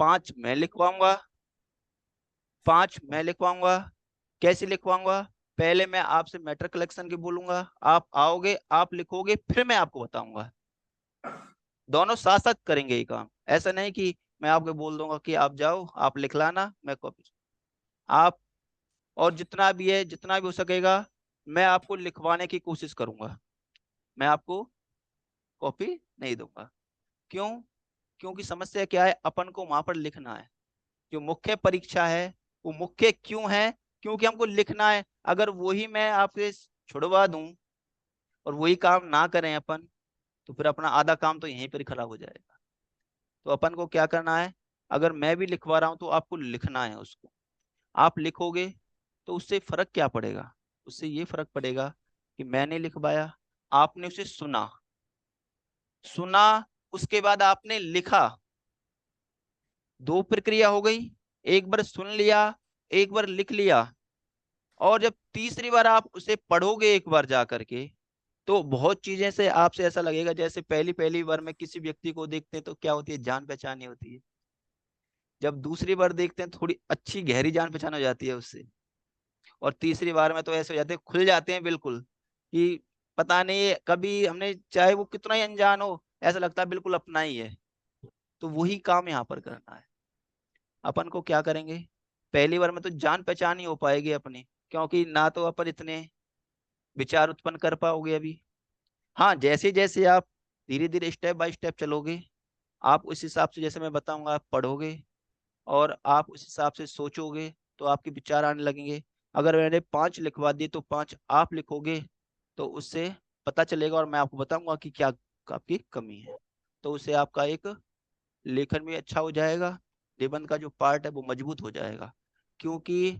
5 मैं लिखवाऊंगा, 5 मैं लिखवाऊंगा। कैसे लिखवाऊंगा? पहले मैं आपसे मैटर कलेक्शन की बोलूंगा, आप आओगे, आप लिखोगे, फिर मैं आपको बताऊंगा। दोनों साथ साथ करेंगे ये काम। ऐसा नहीं कि मैं आपको बोल दूंगा कि आप जाओ, आप लिख लाना, मैं कॉपी। आप, और जितना भी है, जितना भी हो सकेगा, मैं आपको लिखवाने की कोशिश करूंगा। मैं आपको कॉपी नहीं दूंगा। क्यों? क्योंकि समस्या क्या है, अपन को वहां पर लिखना है। जो मुख्य परीक्षा है वो मुख्य क्यों है? क्योंकि हमको लिखना है। अगर वही मैं आपसे छुड़वा दूं और वही काम ना करें अपन, तो फिर अपना आधा काम तो यहीं पर ही खराब हो जाएगा। तो अपन को क्या करना है? अगर मैं भी लिखवा रहा हूं तो आपको लिखना है उसको। आप लिखोगे तो उससे फर्क क्या पड़ेगा? उससे ये फर्क पड़ेगा कि मैंने लिखवाया, आपने उसे सुना, सुना, उसके बाद आपने लिखा। दो प्रक्रिया हो गई। एक बार सुन लिया, एक बार लिख लिया। और जब तीसरी बार आप उसे पढ़ोगे एक बार जा करके, तो बहुत चीजें से आपसे ऐसा लगेगा जैसे पहली पहली बार में किसी व्यक्ति को देखते हैं तो क्या होती है, जान पहचान नहीं होती है। जब दूसरी बार देखते हैं थोड़ी अच्छी गहरी जान पहचान हो जाती है उससे। और तीसरी बार में तो ऐसे हो जाते हैं, खुल जाते हैं बिल्कुल, कि पता नहीं कभी हमने, चाहे वो कितना ही अनजान हो, ऐसा लगता है बिल्कुल अपना ही है। तो वही काम यहाँ पर करना है। अपन को क्या करेंगे, पहली बार में तो जान पहचान ही हो पाएगी अपनी, क्योंकि ना तो अपन इतने विचार उत्पन्न कर पाओगे अभी। हाँ, जैसे जैसे आप धीरे धीरे स्टेप बाय स्टेप चलोगे, आप उस हिसाब से, जैसे मैं बताऊंगा, आप पढ़ोगे और आप उस हिसाब से सोचोगे, तो आपके विचार आने लगेंगे। अगर मैंने 5 लिखवा दिए तो 5 आप लिखोगे, तो उससे पता चलेगा और मैं आपको बताऊंगा कि क्या आपकी कमी है। तो उससे आपका एक लेखन भी अच्छा हो जाएगा, निबंध का जो पार्ट है वो मजबूत हो जाएगा। क्योंकि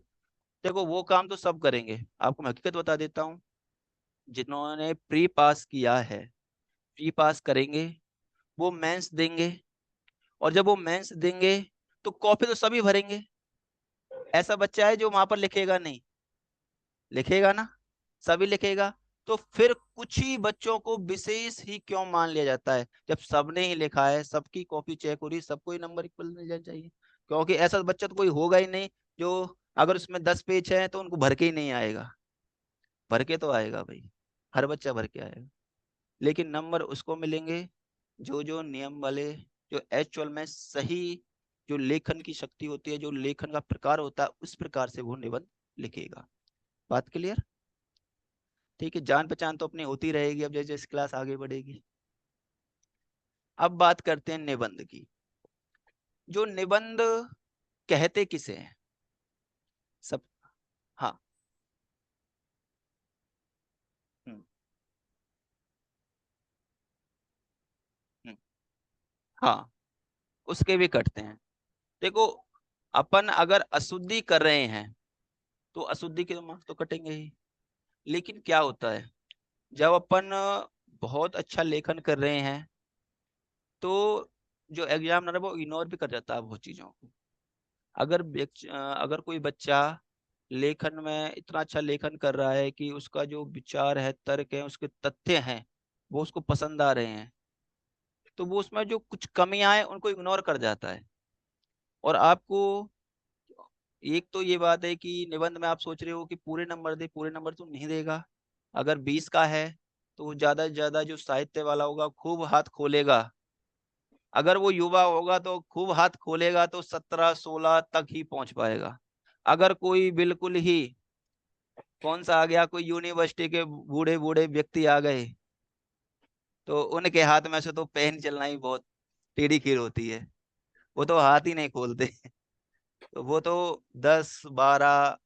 देखो, वो काम तो सब करेंगे, आपको मैं हकीकत बता देता हूँ। जिन्होंने प्री पास किया है, प्री पास करेंगे, वो मेंस देंगे। और जब वो मेंस देंगे तो कॉपी तो सभी भरेंगे। ऐसा बच्चा है जो वहां पर लिखेगा नहीं? लिखेगा ना, सभी लिखेगा। तो फिर कुछ ही बच्चों को विशेष ही क्यों मान लिया जाता है? जब सबने ही लिखा है, सबकी कॉपी चेक हो रही, सबको ही नंबर इक्वल मिल जाना चाहिए। क्योंकि ऐसा बच्चा तो कोई होगा ही नहीं जो, अगर उसमें 10 पेज है तो उनको भर के ही नहीं आएगा। भर के तो आएगा भाई, हर बच्चा भर के आएगा। लेकिन नंबर उसको मिलेंगे जो जो नियम वाले, जो एक्चुअल में सही, जो लेखन की शक्ति होती है, जो लेखन का प्रकार होता है, उस प्रकार से वो निबंध लिखेगा। बात क्लियर? ठीक है, जान पहचान तो अपनी होती रहेगी अब जैसे जैसे क्लास आगे बढ़ेगी। अब बात करते हैं निबंध की। जो निबंध कहते किसे हैं? सब। हाँ। हम्म, हम्म, हाँ, उसके भी कटते हैं। देखो, अपन अगर अशुद्धि कर रहे हैं तो अशुद्धि के मार्क्स तो कटेंगे ही। लेकिन क्या होता है, जब अपन बहुत अच्छा लेखन कर रहे हैं, तो जो एग्जामिनर है वो इग्नोर भी कर जाता है बहुत चीजों को। अगर कोई बच्चा लेखन में इतना अच्छा लेखन कर रहा है कि उसका जो विचार है, तर्क है, उसके तथ्य हैं, वो उसको पसंद आ रहे हैं, तो वो उसमें जो कुछ कमियां हैं उनको इग्नोर कर जाता है। और आपको एक तो ये बात है कि निबंध में आप सोच रहे हो कि पूरे नंबर दे, पूरे नंबर तो नहीं देगा। अगर 20 का है तो ज्यादा से ज्यादा जो साहित्य वाला होगा खूब हाथ खोलेगा। अगर वो युवा होगा तो खूब हाथ खोलेगा तो 17-16 तक ही पहुंच पाएगा। अगर कोई बिल्कुल ही, कौन सा आ गया, कोई यूनिवर्सिटी के बूढ़े बूढ़े व्यक्ति आ गए, तो उनके हाथ में से तो पेन चलना ही बहुत टेढ़ी खीर होती है। वो तो हाथ ही नहीं खोलते। तो वो तो 10-12,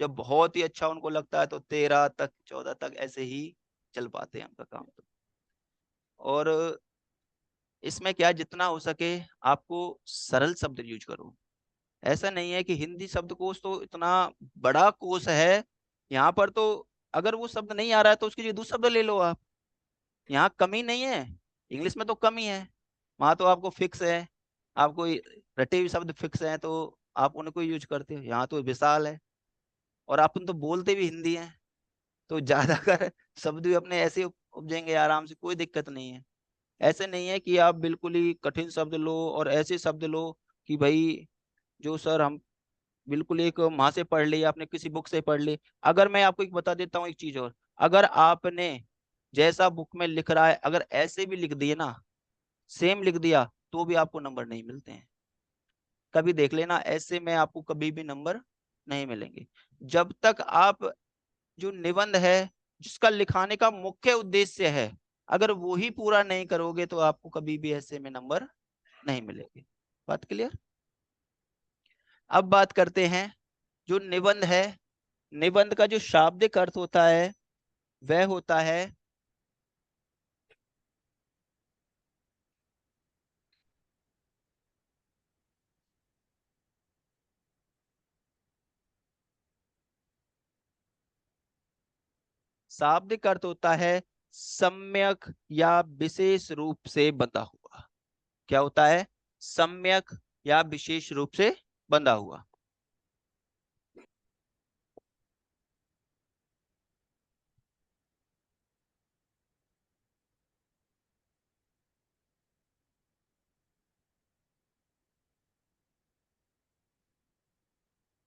जब बहुत ही अच्छा उनको लगता है तो 13 तक, 14 तक ऐसे ही चल पाते हैं उनका काम तो। और इसमें क्या, जितना हो सके आपको सरल शब्द यूज करो। ऐसा नहीं है कि हिंदी शब्दकोश तो इतना बड़ा कोश है, यहाँ पर तो अगर वो शब्द नहीं आ रहा है तो उसके लिए दूसरा शब्द ले लो आप। यहाँ कमी नहीं है, इंग्लिश में तो कमी है, वहां तो आपको फिक्स है। आपको रटे हुए शब्द फिक्स हैं तो आप उनको यूज करते हो। यहाँ तो विशाल है, और अपन तो बोलते भी हिंदी हैं, तो ज्यादा कर शब्द भी अपने ऐसे उपजेंगे आराम से, कोई दिक्कत नहीं है। ऐसे नहीं है कि आप बिल्कुल ही कठिन शब्द लो और ऐसे शब्द लो कि भाई जो सर हम बिल्कुल एक वहां से पढ़ ली, आपने किसी बुक से पढ़ ली। अगर मैं आपको एक बता देता हूँ एक चीज और, अगर आपने जैसा बुक में लिख रहा है अगर ऐसे भी लिख दिए ना, सेम लिख दिया, तो भी आपको नंबर नहीं मिलते हैं। कभी देख लेना, ऐसे में आपको कभी भी नंबर नहीं मिलेंगे। जब तक आप जो निबंध है, जिसका लिखाने का मुख्य उद्देश्य है, अगर वो ही पूरा नहीं करोगे तो आपको कभी भी ऐसे में नंबर नहीं मिलेंगे। बात क्लियर? अब बात करते हैं जो निबंध है। निबंध का जो शाब्दिक अर्थ होता है वह होता है शाब्दिक अर्थ होता है सम्यक या विशेष रूप से बंधा हुआ। क्या होता है? सम्यक या विशेष रूप से बंधा हुआ।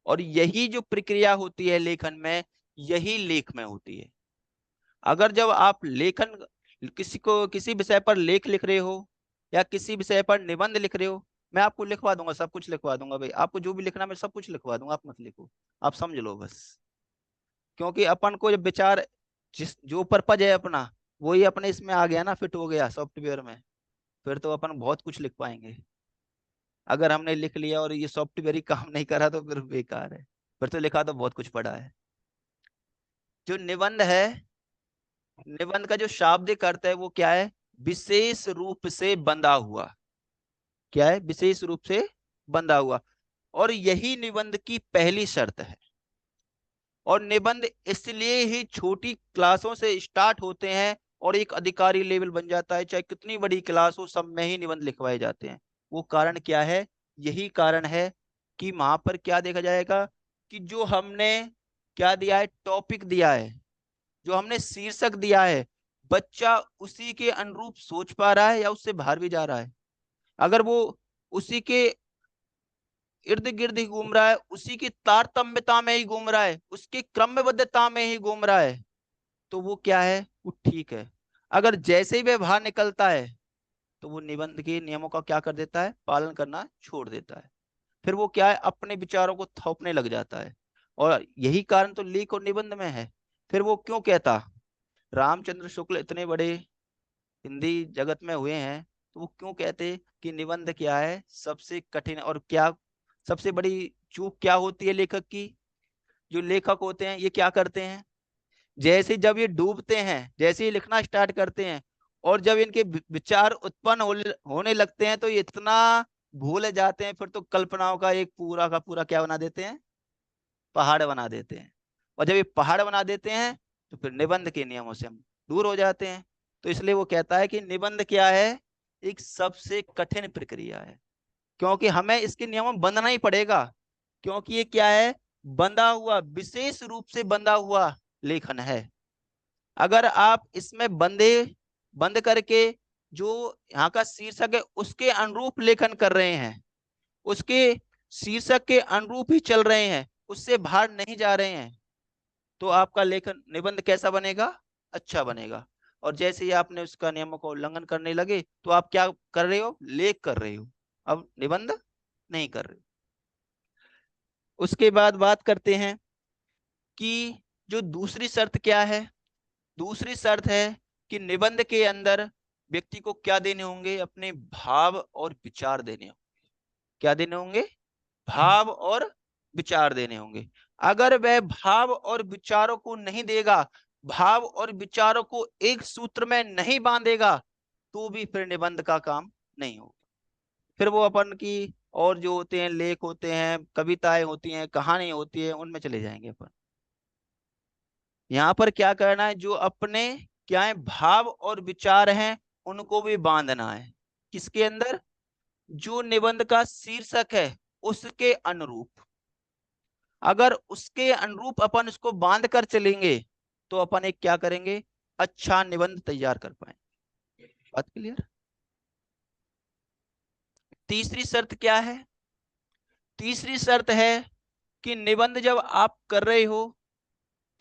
और यही जो प्रक्रिया होती है लेखन में, यही लेख में होती है। अगर जब आप लेखन किसी को किसी विषय पर लेख लिख रहे हो या किसी विषय पर निबंध लिख रहे हो, मैं आपको लिखवा दूंगा, सब कुछ लिखवा दूंगा भाई, आपको जो भी लिखना मैं सब कुछ लिखवा दूंगा, आप मत लिखो। आप समझ लो बस। क्योंकि अपन को जब विचार, जिस जो पर्पज है अपना, वही अपने इसमें आ गया ना, फिट हो गया सॉफ्टवेयर में, फिर तो अपन बहुत कुछ लिख पाएंगे। अगर हमने लिख लिया और ये सॉफ्टवेयर ही काम नहीं करा तो फिर बेकार है। फिर तो लिखा तो बहुत कुछ पड़ा है। जो निबंध है, निबंध का जो शाब्दिक अर्थ है वो क्या है? विशेष रूप से बंधा हुआ। क्या है? विशेष रूप से बंधा हुआ। और यही निबंध की पहली शर्त है। और निबंध इसलिए ही छोटी क्लासों से स्टार्ट होते हैं और एक अधिकारी लेवल बन जाता है, चाहे कितनी बड़ी क्लास हो, सब में ही निबंध लिखवाए जाते हैं। वो कारण क्या है? यही कारण है कि वहां पर क्या देखा जाएगा कि जो हमने क्या दिया है, टॉपिक दिया है, जो हमने शीर्षक दिया है, बच्चा उसी के अनुरूप सोच पा रहा है या उससे बाहर भी जा रहा है। अगर वो उसी के इर्द गिर्द ही घूम रहा है, उसी की तारतम्यता में ही घूम रहा है, उसकी क्रमबद्धता में ही घूम रहा है, तो वो क्या है? वो ठीक है। अगर जैसे ही वह बाहर निकलता है तो वो निबंध के नियमों का क्या कर देता है? पालन करना छोड़ देता है। फिर वो क्या है? अपने विचारों को थोपने लग जाता है। और यही कारण तो लेख और निबंध में है। फिर वो क्यों कहता, रामचंद्र शुक्ल इतने बड़े हिंदी जगत में हुए हैं, तो वो क्यों कहते कि निबंध क्या है सबसे कठिन, और क्या सबसे बड़ी चूक क्या होती है लेखक की? जो लेखक होते हैं ये क्या करते हैं, जैसे जब ये डूबते हैं, जैसे ही लिखना स्टार्ट करते हैं, और जब इनके विचार उत्पन्न होने लगते हैं, तो ये इतना भूल जाते हैं, फिर तो कल्पनाओं का एक पूरा का पूरा क्या बना देते हैं? पहाड़ बना देते हैं। और जब ये पहाड़ बना देते हैं तो फिर निबंध के नियमों से हम दूर हो जाते हैं। तो इसलिए वो कहता है कि निबंध क्या है? एक सबसे कठिन प्रक्रिया है, क्योंकि हमें इसके नियमों में बंधना ही पड़ेगा। क्योंकि ये क्या है? बंधा हुआ, विशेष रूप से बंधा हुआ लेखन है। अगर आप इसमें बंद करके जो यहाँ का शीर्षक है उसके अनुरूप लेखन कर रहे हैं, उसके शीर्षक के अनुरूप ही चल रहे हैं, उससे बाहर नहीं जा रहे हैं, तो आपका लेखन निबंध कैसा बनेगा? अच्छा बनेगा। और जैसे ही आपने उसका नियमों का उल्लंघन करने लगे तो आप क्या कर रहे हो? लेख कर रहे हो, अब निबंध नहीं कर रहे। उसके बाद बात करते हैं कि जो दूसरी शर्त क्या है। दूसरी शर्त है कि निबंध के अंदर व्यक्ति को क्या देने होंगे? अपने भाव और विचार देने होंगे। क्या देने होंगे? भाव और विचार देने होंगे। अगर वह भाव और विचारों को नहीं देगा, भाव और विचारों को एक सूत्र में नहीं बांधेगा, तो भी फिर निबंध का काम नहीं होगा। फिर वो अपन की और जो होते हैं लेख होते हैं, कविताएं होती हैं, कहानी होती है, उनमें चले जाएंगे अपन। यहाँ पर क्या करना है? जो अपने क्या है भाव और विचार हैं, उनको भी बांधना है। किसके अंदर? जो निबंध का शीर्षक है उसके अनुरूप। अगर उसके अनुरूप अपन इसको बांध कर चलेंगे तो अपन एक क्या करेंगे? अच्छा निबंध तैयार कर पाएंगे। बात क्लियर? तीसरी शर्त क्या है? तीसरी शर्त है कि निबंध जब आप कर रहे हो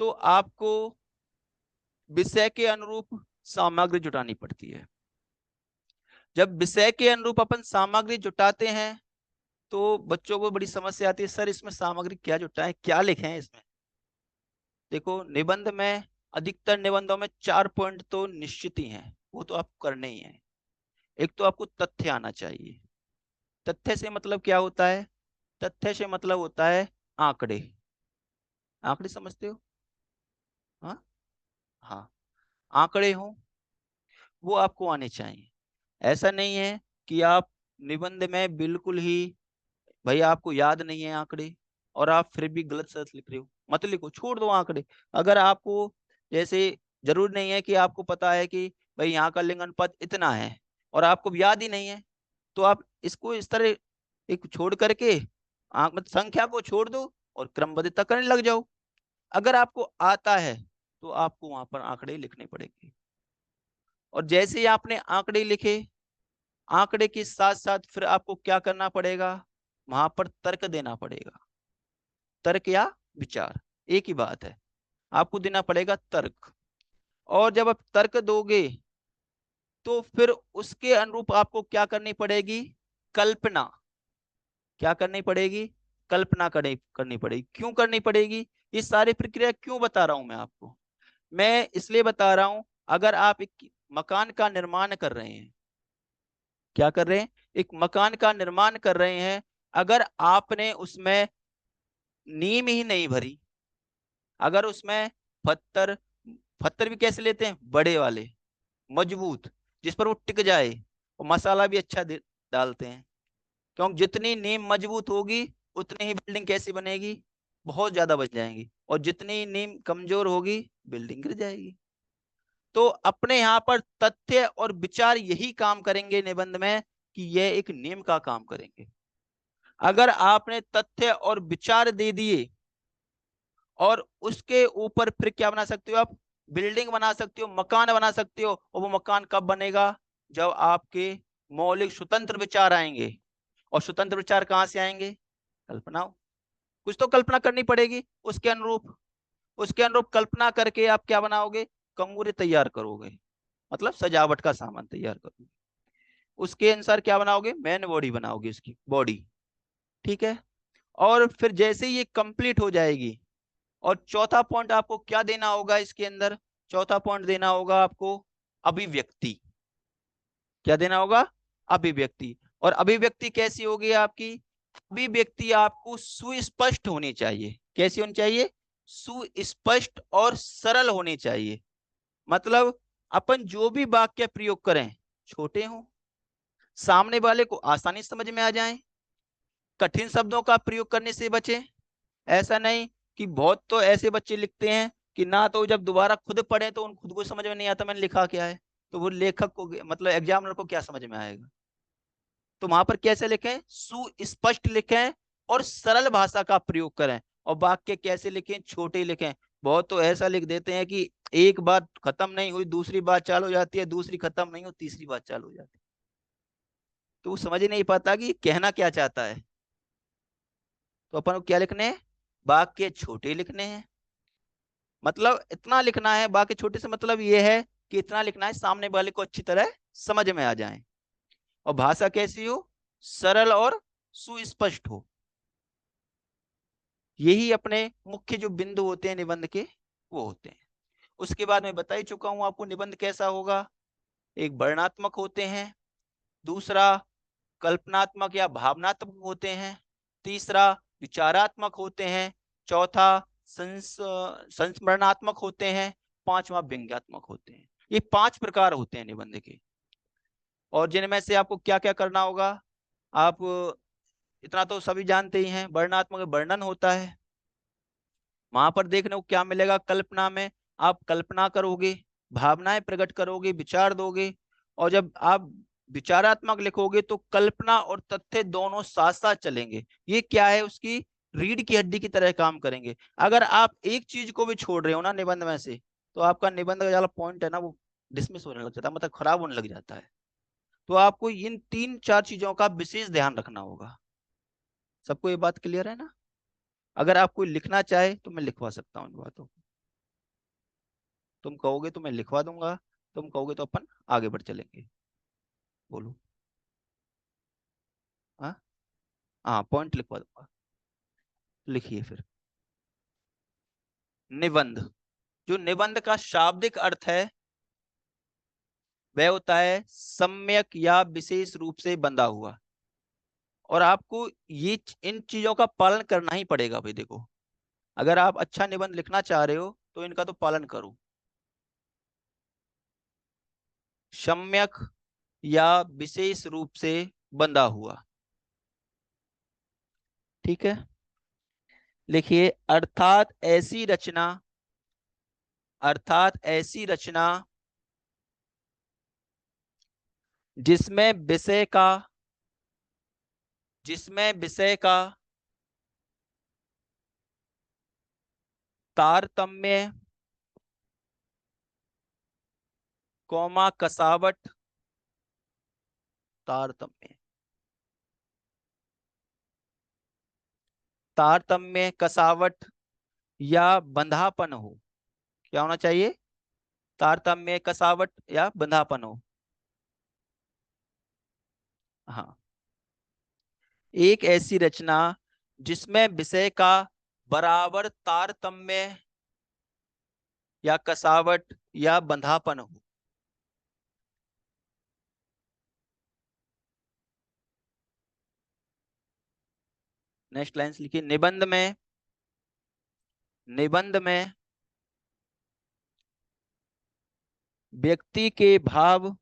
तो आपको विषय के अनुरूप सामग्री जुटानी पड़ती है। जब विषय के अनुरूप अपन सामग्री जुटाते हैं तो बच्चों को बड़ी समस्या आती है, सर इसमें सामग्री क्या जुटाएं, क्या लिखें इसमें। देखो, निबंध में अधिकतर निबंधों में 4 पॉइंट तो निश्चित ही हैं, वो तो आपको करने ही है। एक तो आपको तथ्य आना चाहिए। तथ्य से मतलब क्या होता है? तथ्य से मतलब होता है आंकड़े। आंकड़े समझते हो? हाँ, हाँ, आंकड़े हो वो आपको आने चाहिए। ऐसा नहीं है कि आप निबंध में बिल्कुल ही, भाई आपको याद नहीं है आंकड़े और आप फिर भी गलत सच लिख रहे हो, मत लिखो, छोड़ दो आंकड़े। अगर आपको, जैसे, जरूर नहीं है कि आपको पता है कि भाई यहाँ का लिंग अनुपात इतना है और आपको याद ही नहीं है, तो आप इसको इस तरह एक छोड़ करके आंक मत संख्या को छोड़ दो और क्रमबद्धता करने लग जाओ। अगर आपको आता है तो आपको वहां पर आंकड़े लिखने पड़ेंगे। और जैसे ही आपने आंकड़े लिखे, आंकड़े के साथ साथ फिर आपको क्या करना पड़ेगा? वहां पर तर्क देना पड़ेगा। तर्क या विचार एक ही बात है, आपको देना पड़ेगा तर्क। और जब आप तर्क दोगे तो फिर उसके अनुरूप आपको क्या करनी पड़ेगी? कल्पना। क्या करनी पड़ेगी? कल्पना करनी पड़ेगी। क्यों करनी पड़ेगी? ये सारी प्रक्रिया क्यों बता रहा हूं मैं आपको? मैं इसलिए बता रहा हूं, अगर आप एक मकान का निर्माण कर रहे हैं, क्या कर रहे हैं? एक मकान का निर्माण कर रहे हैं, अगर आपने उसमें नींव ही नहीं भरी, अगर उसमें पत्थर, पत्थर भी कैसे लेते हैं? बड़े वाले, मजबूत, जिस पर वो टिक जाए, और मसाला भी अच्छा डालते हैं, क्योंकि जितनी नींव मजबूत होगी उतनी ही बिल्डिंग कैसी बनेगी? बहुत ज्यादा बच जाएंगी। और जितनी नींव कमजोर होगी बिल्डिंग गिर जाएगी। तो अपने यहाँ पर तथ्य और विचार यही काम करेंगे निबंध में, कि यह एक नींव का काम करेंगे। अगर आपने तथ्य और विचार दे दिए और उसके ऊपर फिर क्या बना सकते हो आप? बिल्डिंग बना सकते हो, मकान बना सकते हो। और वो मकान कब बनेगा? जब आपके मौलिक स्वतंत्र विचार आएंगे। और स्वतंत्र विचार कहां से आएंगे? कल्पना। कुछ तो कल्पना करनी पड़ेगी उसके अनुरूप। उसके अनुरूप कल्पना करके आप क्या बनाओगे? कंगूरे तैयार करोगे, मतलब सजावट का सामान तैयार करोगे। उसके अनुसार क्या बनाओगे? मेन बॉडी बनाओगे, उसकी बॉडी। ठीक है। और फिर जैसे ही ये कंप्लीट हो जाएगी, और चौथा पॉइंट आपको क्या देना होगा इसके अंदर? चौथा पॉइंट देना होगा आपको अभिव्यक्ति। क्या देना होगा? अभिव्यक्ति। और अभिव्यक्ति कैसी होगी आपकी? अभिव्यक्ति आपको सुस्पष्ट होनी चाहिए। कैसी होनी चाहिए? सुस्पष्ट और सरल होनी चाहिए। मतलब अपन जो भी वाक्य प्रयोग करें, छोटे हों, सामने वाले को आसानी समझ में आ जाए, कठिन शब्दों का प्रयोग करने से बचें। ऐसा नहीं कि बहुत तो ऐसे बच्चे लिखते हैं कि ना तो जब दोबारा खुद पढ़े तो उन खुद को समझ में नहीं आता मैंने लिखा क्या है, तो वो लेखक को, मतलब एग्जामिनर को क्या समझ में आएगा? तो वहां पर कैसे लिखें? सुस्पष्ट लिखें और सरल भाषा का प्रयोग करें। और वाक्य कैसे लिखें? छोटे लिखें। बहुत तो ऐसा लिख देते हैं कि एक बात खत्म नहीं हुई दूसरी बात चालू हो जाती है, दूसरी खत्म नहीं हो तीसरी बात चालू हो जाती है, तो वो समझ ही नहीं पाता कि कहना क्या चाहता है। तो अपन को क्या लिखने हैं? वाक्य छोटे लिखने हैं। मतलब इतना लिखना है, बाकी छोटे से मतलब ये है कि इतना लिखना है सामने वाले को अच्छी तरह समझ में आ जाए। और भाषा कैसी हो? सरल और सुस्पष्ट हो। यही अपने मुख्य जो बिंदु होते हैं निबंध के, वो होते हैं। उसके बाद मैं बता ही चुका हूं आपको निबंध कैसा होगा। एक वर्णनात्मक होते हैं, दूसरा कल्पनात्मक या भावनात्मक होते हैं, तीसरा विचारात्मक होते हैं, चौथा संस्मरणात्मक होते हैं, पांचवा व्यंग्यात्मक होते हैं। ये 5 प्रकार होते हैं निबंध के। और जिनमें से आपको क्या क्या करना होगा? आप इतना तो सभी जानते ही हैं, वर्णनात्मक वर्णन होता है। वहां पर देखने को क्या मिलेगा? कल्पना में आप कल्पना करोगे, भावनाएं प्रकट करोगे, विचार दोगे। और जब आप विचारात्मक लिखोगे तो कल्पना और तथ्य दोनों साथ साथ चलेंगे। ये क्या है? उसकी रीढ़ की हड्डी की तरह काम करेंगे। अगर आप एक चीज को भी छोड़ रहे हो ना निबंध में से, तो आपका निबंध का जो पॉइंट है ना, वो डिसमिस होने लग जाता है, मतलब खराब होने लग जाता है। तो आपको इन 3-4 चीजों का विशेष ध्यान रखना होगा। सबको ये बात क्लियर है ना? अगर आप कोई लिखना चाहे तो मैं लिखवा सकता हूँ इन बातों को। तुम कहोगे तो मैं लिखवा दूंगा, तुम कहोगे तो अपन आगे बढ़ चलेंगे। बोलो। हाँ। हाँ, पॉइंट लिखवा दूंगा। लिखिए फिर। निबंध। जो निबंध का शाब्दिक अर्थ है वह होता है सम्यक या विशेष रूप से बंधा हुआ। और आपको इन चीजों का पालन करना ही पड़ेगा भाई। देखो, अगर आप अच्छा निबंध लिखना चाह रहे हो तो इनका तो पालन करो। सम्यक या विशेष रूप से बंधा हुआ। ठीक है। लिखिए, अर्थात ऐसी रचना जिसमें विषय का जिसमें विषय का तारतम्य, कौमा कसावट, तारतम्य तारतम्य कसावट या बंधापन हो। क्या होना चाहिए? तारतम्य कसावट या बंधापन हो। हाँ। एक ऐसी रचना जिसमें विषय का बराबर तारतम्य या कसावट या बंधापन हो। नेक्स्ट लाइन्स लिखिए। निबंध में व्यक्ति के भाव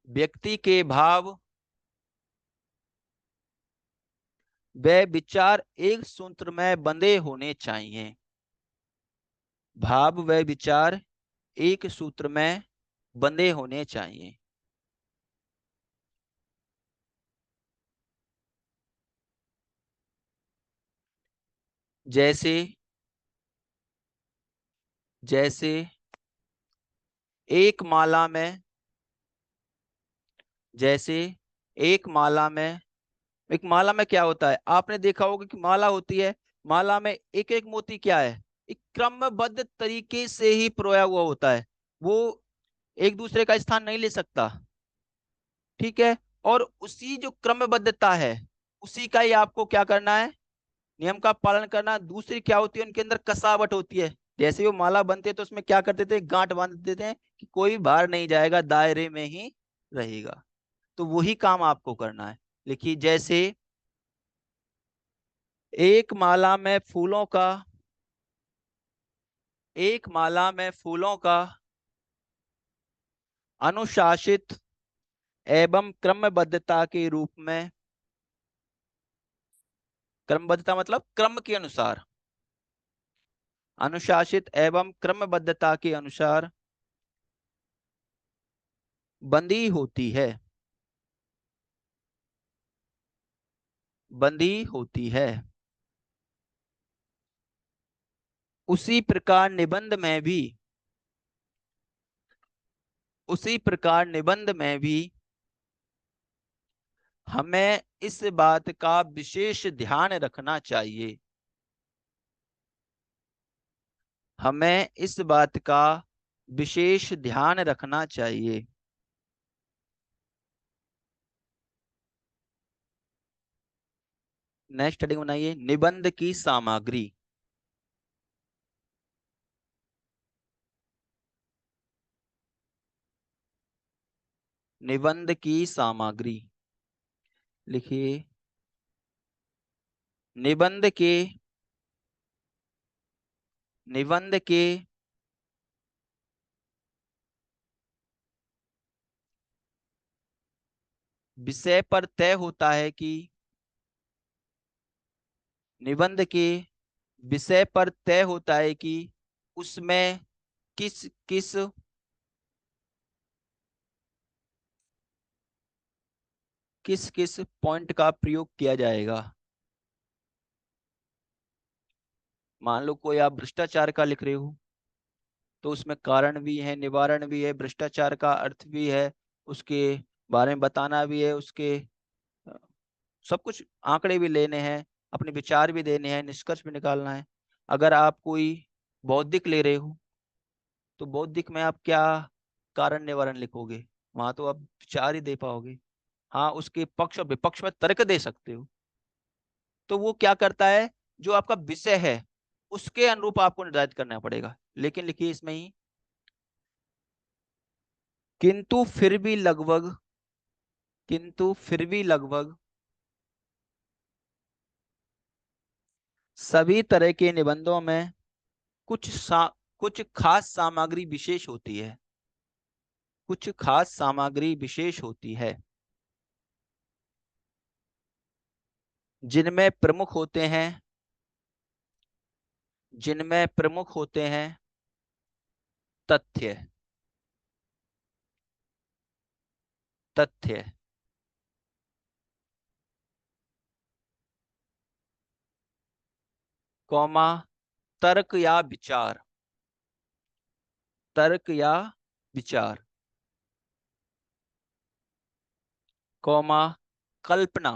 व्यक्ति के भाव व विचार एक सूत्र में बंधे होने चाहिए। भाव व विचार एक सूत्र में बंधे होने चाहिए। जैसे जैसे एक माला में जैसे एक माला में क्या होता है? आपने देखा होगा कि माला होती है, माला में एक एक मोती क्या है, एक क्रमबद्ध तरीके से ही परोया हुआ होता है। वो एक दूसरे का स्थान नहीं ले सकता। ठीक है। और उसी जो क्रमबद्धता है, उसी का ही आपको क्या करना है, नियम का पालन करना। दूसरी क्या होती है, उनके अंदर कसावट होती है। जैसे वो माला बनते हैं तो उसमें क्या करते थे, गांठ बांध देते हैं कि कोई बाहर नहीं जाएगा, दायरे में ही रहेगा। तो वही काम आपको करना है। लिखिए, जैसे एक माला में फूलों का एक माला में फूलों का अनुशासित एवं क्रमबद्धता के रूप में, क्रमबद्धता मतलब क्रम के अनुसार, अनुशासित एवं क्रमबद्धता के अनुसार बंदी होती है बंदी होती है। उसी प्रकार निबंध में भी उसी प्रकार निबंध में भी हमें इस बात का विशेष ध्यान रखना चाहिए। हमें इस बात का विशेष ध्यान रखना चाहिए। नेक्स्ट हेडिंग बनाइए, निबंध की सामग्री। निबंध की सामग्री। लिखिए, निबंध के निबंध के विषय पर तय होता है कि निबंध के विषय पर तय होता है कि उसमें किस किस किस किस पॉइंट का प्रयोग किया जाएगा। मान लो कोई आप भ्रष्टाचार का लिख रहे हो, तो उसमें कारण भी है, निवारण भी है, भ्रष्टाचार का अर्थ भी है, उसके बारे में बताना भी है, उसके सब कुछ आंकड़े भी लेने हैं, अपने विचार भी देने हैं, निष्कर्ष भी निकालना है। अगर आप कोई बौद्धिक ले रहे हो तो बौद्धिक में आप क्या कारण निवारण लिखोगे? वहां तो आप विचार ही दे पाओगे। हाँ, उसके पक्ष और विपक्ष में तर्क दे सकते हो। तो वो क्या करता है, जो आपका विषय है उसके अनुरूप आपको निर्धारित करना पड़ेगा। लेकिन लिखिए इसमें ही, किंतु फिर भी लगभग, किंतु फिर भी लगभग सभी तरह के निबंधों में कुछ खास सामग्री विशेष होती है, कुछ खास सामग्री विशेष होती है, जिनमें प्रमुख होते हैं, जिनमें प्रमुख होते हैं तथ्य, तथ्य, कौमा, तर्क या विचार, तर्क या विचार, कौमा, कल्पना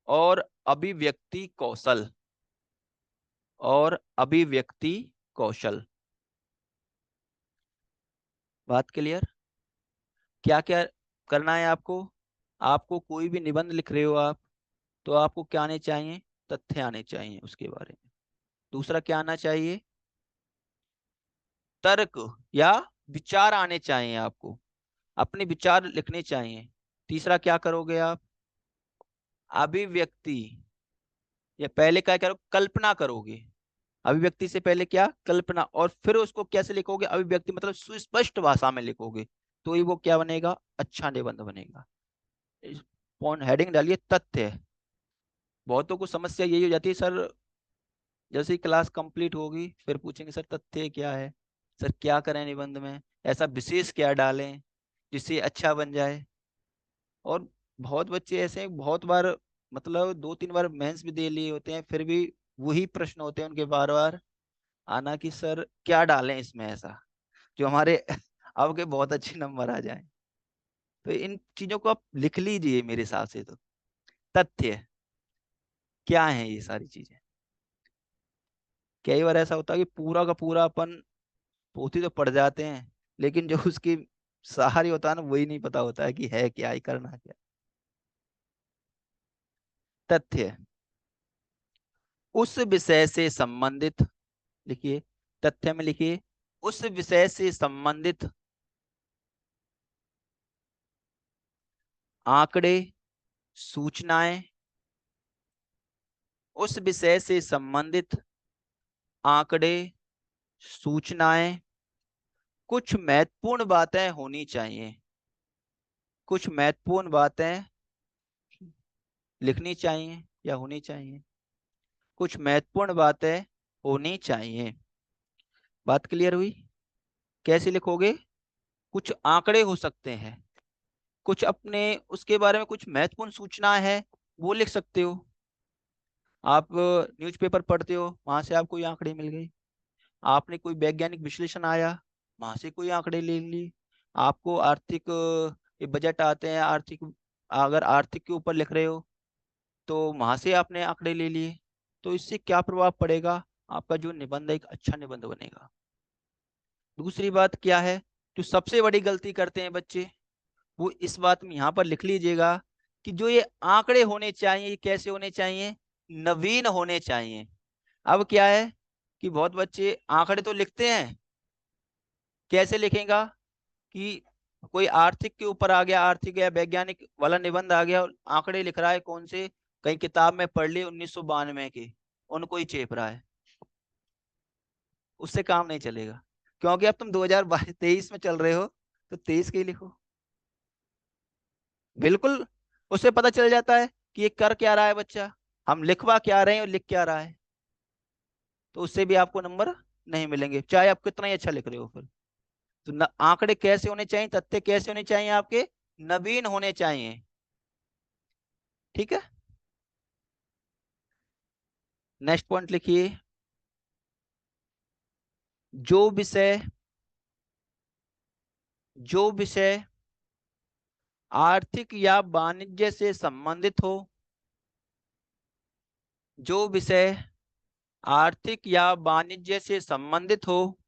और अभिव्यक्ति कौशल, और अभिव्यक्ति कौशल। बात क्लियर? क्या क्या करना है आपको? आपको कोई भी निबंध लिख रहे हो आप, तो आपको क्या आने चाहिए? तथ्य आने चाहिए उसके बारे में। दूसरा क्या आना चाहिए? तर्क या विचार आने चाहिए आपको, अपने विचार लिखने चाहिए। तीसरा क्या करोगे आप? अभिव्यक्ति, या पहले क्या करो, कल्पना करोगे। अभिव्यक्ति से पहले क्या? कल्पना। और फिर उसको कैसे लिखोगे? अभिव्यक्ति मतलब सुस्पष्ट भाषा में लिखोगे, तो ही वो क्या बनेगा? अच्छा निबंध बनेगा। पॉइंट हेडिंग डालिए तथ्य। बहुतों को समस्या यही हो जाती है सर, जैसे ही क्लास कंप्लीट होगी फिर पूछेंगे सर तथ्य क्या है, सर क्या करें निबंध में, ऐसा विशेष क्या डालें जिससे अच्छा बन जाए। और बहुत बच्चे ऐसे हैं, बहुत बार मतलब 2-3 बार मेंस भी दे लिए होते हैं, फिर भी वही प्रश्न होते हैं उनके बार बार आना कि सर क्या डालें इसमें ऐसा जो हमारे अब के बहुत अच्छे नंबर आ जाएं। तो इन चीजों को आप लिख लीजिए मेरे हिसाब से। तो तथ्य क्या है ये सारी चीजें? कई बार ऐसा होता है कि पूरा का पूरा अपन पोथी तो पढ़ जाते हैं, लेकिन जो उसकी सहारी होता है ना, वही नहीं पता होता है कि है क्या, ही करना क्या। तथ्य, उस विषय से संबंधित, लिखिए, तथ्य में लिखिए, उस विषय से संबंधित आंकड़े, सूचनाएं, उस विषय से संबंधित आंकड़े, सूचनाएं, कुछ महत्वपूर्ण बातें होनी चाहिए, कुछ महत्वपूर्ण बातें लिखनी चाहिए या होनी चाहिए, कुछ महत्वपूर्ण बातें होनी चाहिए। बात क्लियर हुई? कैसे लिखोगे? कुछ आंकड़े हो सकते हैं, कुछ अपने उसके बारे में कुछ महत्वपूर्ण सूचना है, वो लिख सकते हो। आप न्यूज़पेपर पढ़ते हो, वहां से आपको ये आंकड़े मिल गए। आपने कोई वैज्ञानिक विश्लेषण आया, वहां से कोई आंकड़े ले ली। आपको आर्थिक ये बजट आते हैं आर्थिक, अगर आर्थिक के ऊपर लिख रहे हो तो वहां से आपने आंकड़े ले लिए। तो इससे क्या प्रभाव पड़ेगा? आपका जो निबंध है एक अच्छा निबंध बनेगा। दूसरी बात क्या है जो सबसे बड़ी गलती करते हैं बच्चे, वो इस बात में यहाँ पर लिख लीजिएगा कि जो ये आंकड़े होने चाहिए, ये कैसे होने चाहिए? नवीन होने चाहिए। अब क्या है कि बहुत बच्चे आंकड़े तो लिखते हैं, कैसे लिखेगा कि कोई आर्थिक के ऊपर आ गया, आर्थिक या वैज्ञानिक वाला निबंध आ गया और आंकड़े लिख रहा है, कौन से, कहीं किताब में पढ़ ली 1992 के, उनको ही चेप रहा है। उससे काम नहीं चलेगा, क्योंकि अब तुम 2023 में चल रहे हो, तो 23 के ही लिखो। बिल्कुल, उससे पता चल जाता है कि ये कर क्या रहा है बच्चा, हम लिखवा क्या रहे हैं और लिख क्या रहा है। तो उससे भी आपको नंबर नहीं मिलेंगे, चाहे आप कितना ही अच्छा लिख रहे हो फिर। तो आंकड़े कैसे होने चाहिए, तथ्य कैसे होने चाहिए आपके? नवीन होने चाहिए। ठीक है, नेक्स्ट पॉइंट लिखिए, जो विषय, जो विषय आर्थिक या वाणिज्य से संबंधित हो। जो विषय आर्थिक या वाणिज्य से संबंधित हो,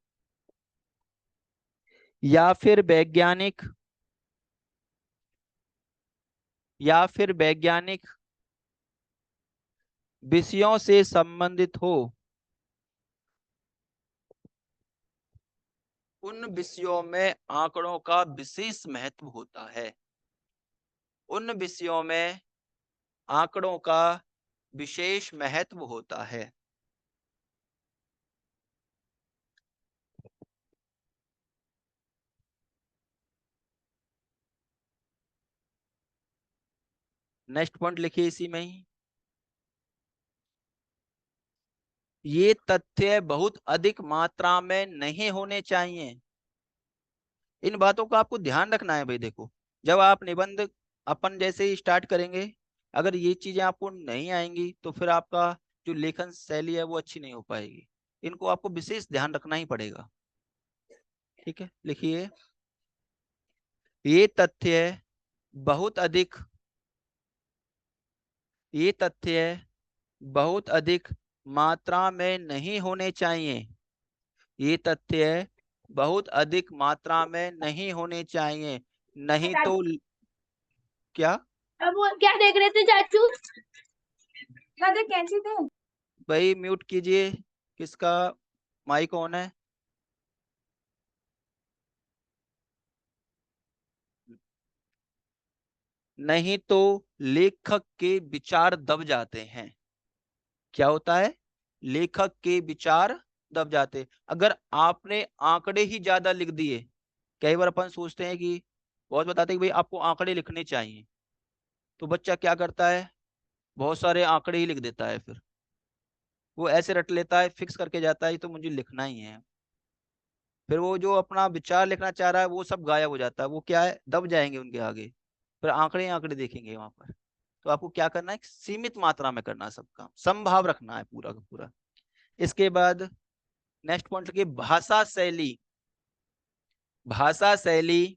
या फिर वैज्ञानिक, या फिर वैज्ञानिक विषयों से संबंधित हो, उन विषयों में आंकड़ों का विशेष महत्व होता है। उन विषयों में आंकड़ों का विशेष महत्व होता है। नेक्स्ट पॉइंट लिखिए इसी में ही। ये तथ्य बहुत अधिक मात्रा में नहीं होने चाहिए। इन बातों का आपको ध्यान रखना है भाई। देखो, जब आप निबंध अपन जैसे ही स्टार्ट करेंगे, अगर ये चीजें आपको नहीं आएंगी तो फिर आपका जो लेखन शैली है वो अच्छी नहीं हो पाएगी। इनको आपको विशेष ध्यान रखना ही पड़ेगा। ठीक है, लिखिए। ये तथ्य बहुत अधिक ये तथ्य बहुत अधिक मात्रा में नहीं होने चाहिए। ये तथ्य बहुत अधिक मात्रा में नहीं होने चाहिए, नहीं तो क्या। अब वो क्या देख रहे थे चाचू? क्या देख कैंची थे? भाई म्यूट कीजिए, किसका माइक ऑन है। नहीं तो लेखक के विचार दब जाते हैं। क्या होता है? लेखक के विचार दब जाते। अगर आपने आंकड़े ही ज्यादा लिख दिए, कई बार अपन सोचते हैं कि बहुत बताते हैं कि भाई आपको आंकड़े लिखने चाहिए, तो बच्चा क्या करता है, बहुत सारे आंकड़े ही लिख देता है। फिर वो ऐसे रट लेता है, फिक्स करके जाता है, ये तो मुझे लिखना ही है। फिर वो जो अपना विचार लिखना चाह रहा है वो सब गायब हो जाता है। वो क्या है, दब जाएंगे उनके आगे। फिर आंकड़े ही आंकड़े देखेंगे वहां पर। तो आपको क्या करना है, सीमित मात्रा में करना है सब काम, समभाव रखना है पूरा का पूरा। इसके बाद नेक्स्ट पॉइंट की भाषा शैली। भाषा शैली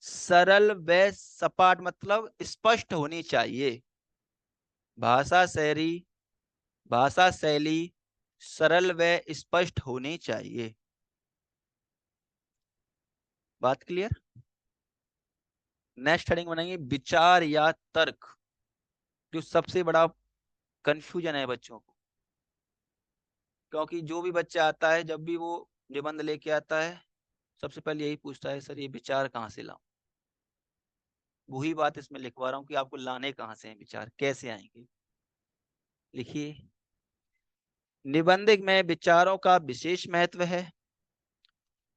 सरल व सपाट मतलब स्पष्ट होनी चाहिए। भाषा शैली भाषा शैली सरल व स्पष्ट होनी चाहिए। बात क्लियर। नेक्स्ट हेडिंग बनाएंगे विचार या तर्क, जो सबसे बड़ा कंफ्यूजन है बच्चों को। क्योंकि जो भी बच्चा आता है, जब भी वो निबंध लेके आता है, सबसे पहले यही पूछता है, सर ये विचार कहाँ से लाऊं। वही बात इसमें लिखवा रहा हूँ कि आपको लाने कहाँ से हैं विचार, कैसे आएंगे। लिखिए। निबंध में विचारों का विशेष महत्व है।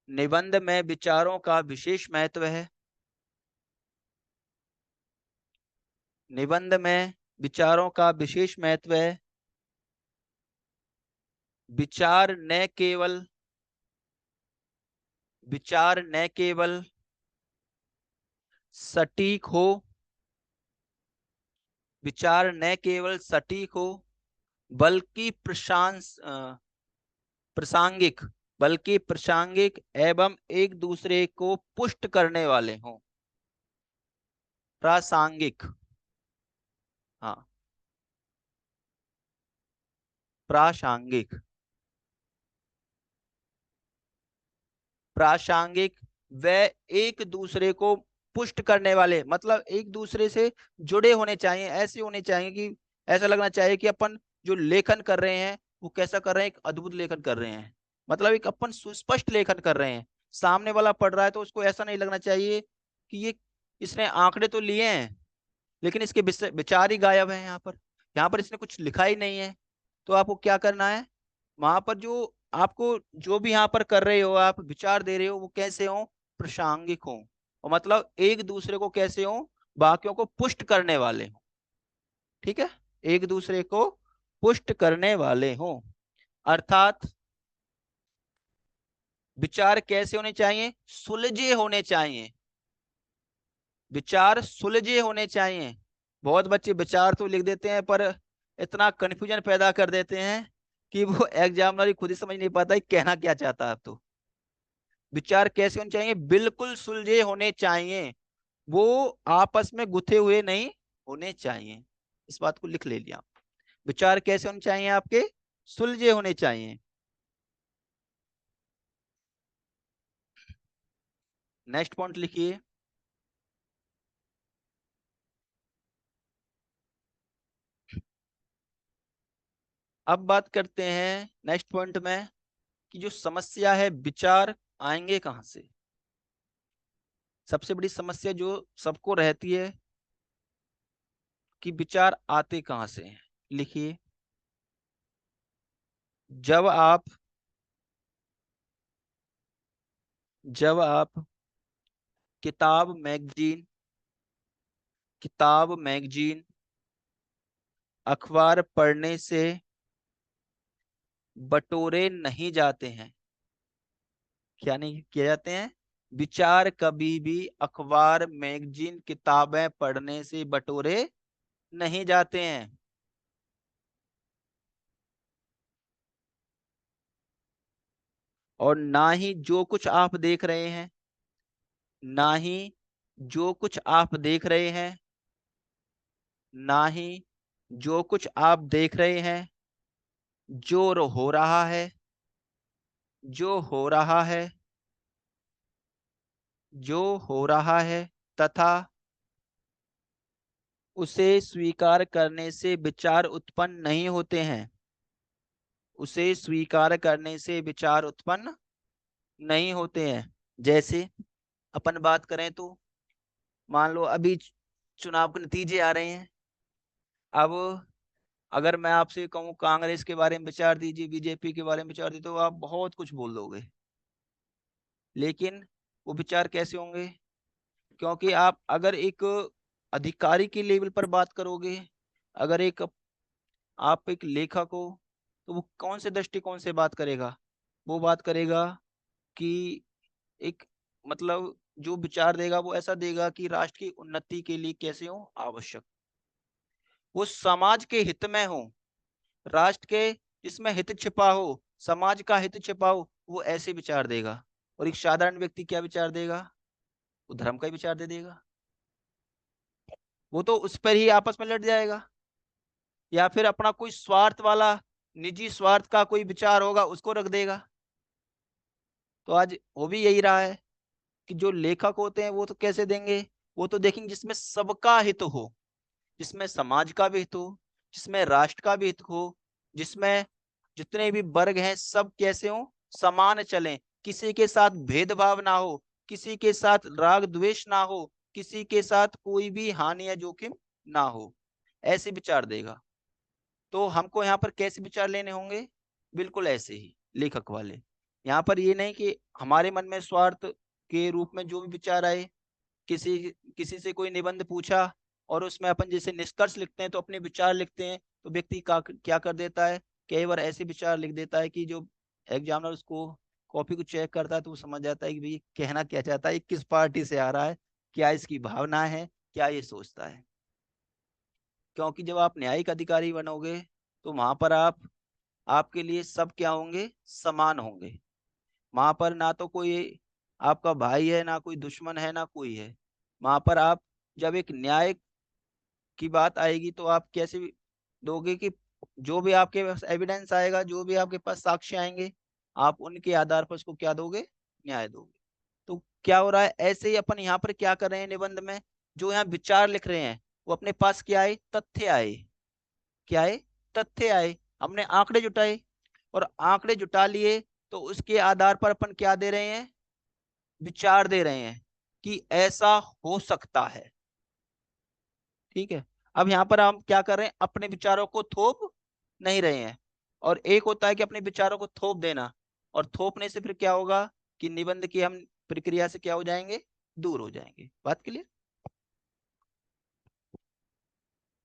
निबंध में विचारों का विशेष महत्व है। निबंध में विचारों का विशेष महत्व है। विचार न केवल विचार न केवल सटीक हो विचार न केवल सटीक हो, बल्कि प्रासंगिक बल्कि प्रासंगिक एवं एक दूसरे को पुष्ट करने वाले हों। प्रासंगिक, हाँ, प्रासंगिक। प्रासंगिक व एक दूसरे को पुष्ट करने वाले मतलब एक दूसरे से जुड़े होने चाहिए। ऐसे होने चाहिए कि ऐसा लगना चाहिए कि अपन जो लेखन कर रहे हैं वो कैसा कर रहे हैं, एक अद्भुत लेखन कर रहे हैं। मतलब एक अपन सुस्पष्ट लेखन कर रहे हैं। सामने वाला पढ़ रहा है तो उसको ऐसा नहीं लगना चाहिए कि ये इसने आंकड़े तो लिए हैं लेकिन इसके विचार ही गायब है। यहाँ पर इसने कुछ लिखा ही नहीं है। तो आपको क्या करना है, वहां पर जो आपको जो भी यहाँ पर कर रहे हो, आप विचार दे रहे हो, वो कैसे हो, प्रासंगिक हो। और मतलब एक दूसरे को कैसे हो, वाक्यों को पुष्ट करने वाले हो। ठीक है, एक दूसरे को पुष्ट करने वाले हो। अर्थात विचार कैसे होने चाहिए, सुलझे होने चाहिए। विचार सुलझे होने चाहिए। बहुत बच्चे विचार तो लिख देते हैं पर इतना कंफ्यूजन पैदा कर देते हैं कि वो एग्जामिनर ही खुद ही समझ नहीं पाता है कहना क्या चाहता है। तो विचार कैसे होने चाहिए, बिल्कुल सुलझे होने चाहिए। वो आपस में गुथे हुए नहीं होने चाहिए। इस बात को लिख ले लिया। विचार कैसे होने चाहिए आपके? सुलझे होने चाहिए। नेक्स्ट पॉइंट लिखिए। अब बात करते हैं नेक्स्ट पॉइंट में कि जो समस्या है, विचार आएंगे कहां से। सबसे बड़ी समस्या जो सबको रहती है कि विचार आते कहां से हैं। लिखिए। जब आप जब आप किताब मैगजीन अखबार पढ़ने से बटोरे नहीं जाते हैं। क्या नहीं किए जाते हैं? विचार कभी भी अखबार मैगजीन किताबें पढ़ने से बटोरे नहीं जाते हैं। और ना ही जो कुछ आप देख रहे हैं, ना ही जो कुछ आप देख रहे हैं, ना ही जो कुछ आप देख रहे हैं, हो रहा है, जो हो रहा है, जो हो रहा है, तथा उसे स्वीकार करने से विचार उत्पन्न नहीं होते हैं। उसे स्वीकार करने से विचार उत्पन्न नहीं होते हैं। जैसे अपन बात करें तो मान लो अभी चुनाव के नतीजे आ रहे हैं। अब अगर मैं आपसे कहूँ कांग्रेस के बारे में विचार दीजिए, बीजेपी के बारे में विचार दीजिए, तो आप बहुत कुछ बोल दोगे। लेकिन वो विचार कैसे होंगे? क्योंकि आप अगर एक अधिकारी के लेवल पर बात करोगे, अगर आप एक लेखक हो, तो वो कौन से दृष्टिकोण से बात करेगा? वो बात करेगा कि एक मतलब जो विचार देगा वो ऐसा देगा कि राष्ट्र की उन्नति के लिए कैसे हो आवश्यक, वो समाज के हित में हो, राष्ट्र के जिसमें हित छिपा हो, समाज का हित छिपा हो, वो ऐसे विचार देगा। और एक साधारण व्यक्ति क्या विचार देगा? वो धर्म का ही विचार दे देगा। वो तो उस पर ही आपस में लड़ जाएगा, या फिर अपना कोई स्वार्थ वाला निजी स्वार्थ का कोई विचार होगा उसको रख देगा। तो आज हो भी यही रहा है कि जो लेखक होते हैं वो तो कैसे देंगे? वो तो देखेंगे जिसमें सबका हित हो, जिसमें समाज का भी हित हो, जिसमें राष्ट्र का भी हित हो, जिसमें जितने भी वर्ग हैं सब कैसे हो, समान चलें, किसी के साथ भेदभाव ना हो, किसी के साथ राग द्वेष ना हो, किसी के साथ कोई भी हानि या जोखिम ना हो, ऐसे विचार देगा। तो हमको यहाँ पर कैसे विचार लेने होंगे? बिल्कुल ऐसे ही लेखक वाले। यहाँ पर ये नहीं कि हमारे मन में स्वार्थ के रूप में जो भी विचार आए। किसी किसी से कोई निबंध पूछा और उसमें अपन जैसे निष्कर्ष लिखते हैं तो अपने विचार लिखते हैं, तो व्यक्ति क्या कर देता है, कई बार ऐसे विचार लिख देता है कि जो एग्जामिनर उसको कॉपी को चेक करता है तो वो समझ जाता है कि भाई कहना क्या चाहता है, ये किस पार्टी से आ रहा है, क्या इसकी भावना है, क्या ये सोचता है। क्योंकि जब आप न्यायिक अधिकारी बनोगे तो वहां पर आपके लिए सब क्या होंगे, समान होंगे। वहां पर ना तो कोई आपका भाई है, ना कोई दुश्मन है, ना कोई है। वहां पर आप जब एक न्याय की बात आएगी तो आप कैसे दोगे कि जो भी आपके पास एविडेंस आएगा, जो भी आपके पास साक्ष्य आएंगे, आप उनके आधार पर उसको क्या दोगे, न्याय दोगे। तो क्या हो रहा है, ऐसे ही अपन यहाँ पर क्या कर रहे हैं निबंध में, जो यहाँ विचार लिख रहे हैं वो अपने पास क्या आए, तथ्य आए। क्या आए? तथ्य आए। हमने आंकड़े जुटाए, और आंकड़े जुटा लिए तो उसके आधार पर अपन क्या दे रहे हैं, विचार दे रहे हैं कि ऐसा हो सकता है। ठीक है। अब यहाँ पर हम क्या कर रहे हैं, अपने विचारों को थोप नहीं रहे हैं। और एक होता है कि अपने विचारों को थोप देना, और थोपने से फिर क्या होगा कि निबंध की हम प्रक्रिया से क्या हो जाएंगे, दूर हो जाएंगे। बात क्लियर?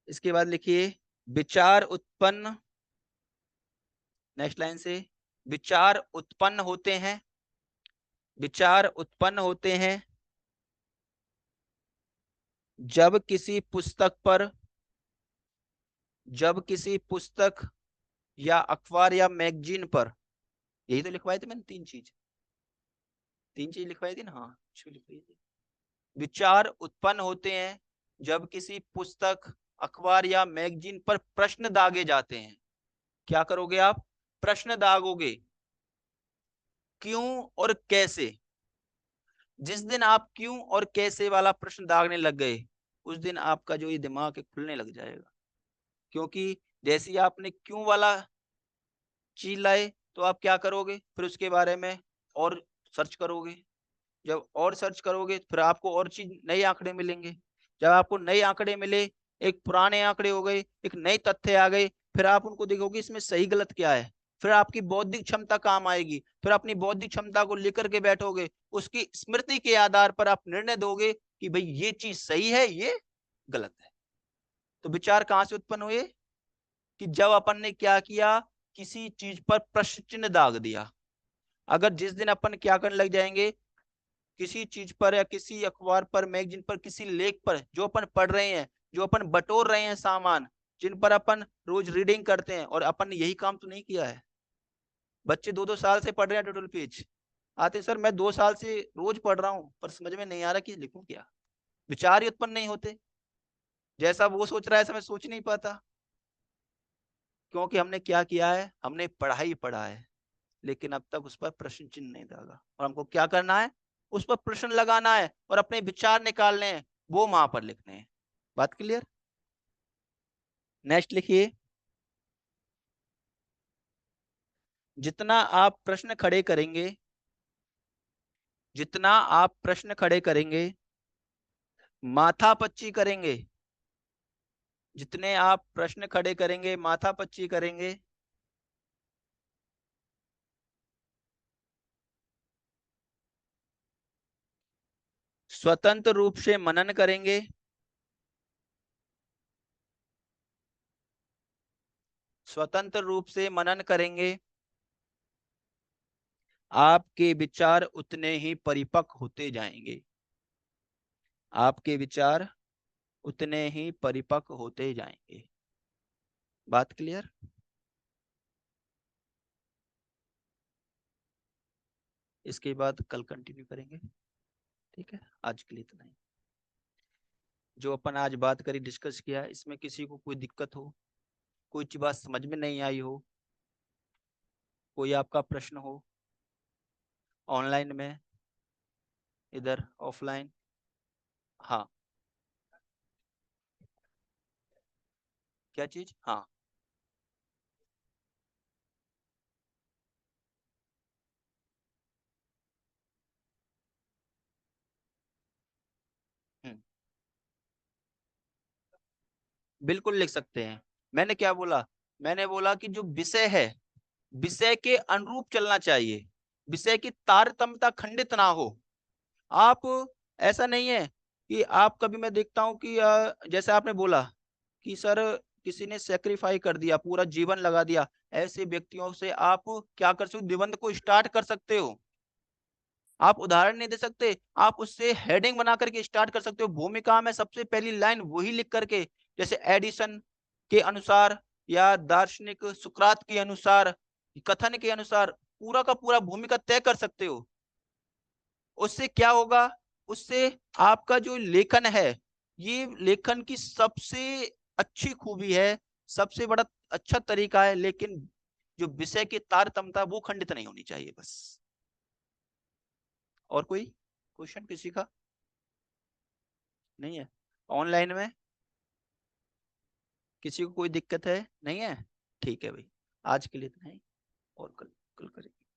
इसके बाद लिखिए, विचार उत्पन्न, नेक्स्ट लाइन से, विचार उत्पन्न होते हैं, विचार उत्पन्न होते हैं जब किसी पुस्तक पर, जब किसी पुस्तक या अखबार या मैगजीन पर, यही तो लिखवाए थे मैंने, तीन चीज लिखवाई थी ना, हाँ, लिखवाई थी। विचार उत्पन्न होते हैं जब किसी पुस्तक, अखबार या मैगजीन पर प्रश्न दागे जाते हैं। क्या करोगे आप? प्रश्न दागोगे। क्यों और कैसे। जिस दिन आप क्यों और कैसे वाला प्रश्न दागने लग गए, उस दिन आपका जो ये दिमाग है खुलने लग जाएगा। क्योंकि जैसे ही आपने क्यों वाला चीज लाए, तो आप क्या करोगे, फिर उसके बारे में और सर्च करोगे। जब और सर्च करोगे फिर आपको और चीज, नए आंकड़े मिलेंगे। जब आपको नए आंकड़े मिले, एक पुराने आंकड़े हो गए, एक नए तथ्य आ गए, फिर आप उनको देखोगे इसमें सही गलत क्या है। फिर आपकी बौद्धिक क्षमता काम आएगी, फिर अपनी बौद्धिक क्षमता को लेकर के बैठोगे, उसकी स्मृति के आधार पर आप निर्णय दोगे कि भाई ये चीज सही है, ये गलत है। तो विचार कहां से उत्पन्न हुए? कि जब अपन ने क्या किया, किसी चीज पर प्रश्न चिन्ह दाग दिया। अगर जिस दिन अपन क्या करने लग जाएंगे, किसी चीज पर या किसी अखबार पर, मैगजीन पर, किसी लेख पर जो अपन पढ़ रहे हैं, जो अपन बटोर रहे हैं सामान, जिन पर अपन रोज रीडिंग करते हैं, और अपन ने यही काम तो नहीं किया है। बच्चे 2-2 साल से पढ़ रहे हैं टोटल पेज, आते सर मैं 2 साल से रोज पढ़ रहा हूँ पर समझ में नहीं आ रहा कि लिखूं क्या। विचार ही उत्पन्न नहीं होते। जैसा वो सोच रहा है ऐसा मैं सोच नहीं पाता। क्योंकि हमने क्या किया है, हमने पढ़ा ही पढ़ा है, लेकिन अब तक उस पर प्रश्न चिन्ह नहीं दागा। और हमको क्या करना है, उस पर प्रश्न लगाना है और अपने विचार निकालने हैं, वो वहां पर लिखने हैं। बात क्लियर? नेक्स्ट लिखिए। जितना आप प्रश्न खड़े करेंगे, जितना आप प्रश्न खड़े करेंगे, माथा पच्ची करेंगे, जितने आप प्रश्न खड़े करेंगे, माथा पच्ची करेंगे, स्वतंत्र रूप से मनन करेंगे, स्वतंत्र रूप से मनन करेंगे, आपके विचार उतने ही परिपक्व होते जाएंगे। आपके विचार उतने ही परिपक्व होते जाएंगे। बात क्लियर? इसके बाद कल कंटिन्यू करेंगे। ठीक है, आज के लिए इतना ही। जो अपन आज बात करी, डिस्कस किया, इसमें किसी को कोई दिक्कत हो, कोई चीज बात समझ में नहीं आई हो, कोई आपका प्रश्न हो, ऑनलाइन में, इधर ऑफलाइन। हाँ। क्या चीज? हाँ। हम्म, बिल्कुल लिख सकते हैं। मैंने क्या बोला? मैंने बोला कि जो विषय है, विषय के अनुरूप चलना चाहिए, विषय की तारतम्यता खंडित ना हो। आप, ऐसा नहीं है कि आप कभी, मैं देखता हूं कि जैसे आपने बोला कि सर किसी ने सेक्रीफाई कर दिया, पूरा जीवन लगा दिया, ऐसे व्यक्तियों से आप क्या कर सकते हो, निबंध को स्टार्ट कर सकते हो। आप उदाहरण नहीं दे सकते, आप उससे हेडिंग बना करके स्टार्ट कर सकते हो। भूमिका में सबसे पहली लाइन वही लिख करके, जैसे एडिसन के अनुसार या दार्शनिक सुकरात के अनुसार, कथन के अनुसार पूरा का पूरा भूमिका तय कर सकते हो। उससे क्या होगा, उससे आपका जो लेखन है, ये लेखन की सबसे अच्छी खूबी है, सबसे बड़ा अच्छा तरीका है। लेकिन जो विषय की तारतम्यता वो खंडित नहीं होनी चाहिए, बस। और कोई क्वेश्चन किसी का? नहीं है? ऑनलाइन में किसी को कोई दिक्कत है? नहीं है? ठीक है भाई, आज के लिए इतना ही, और कल कल करेंगे।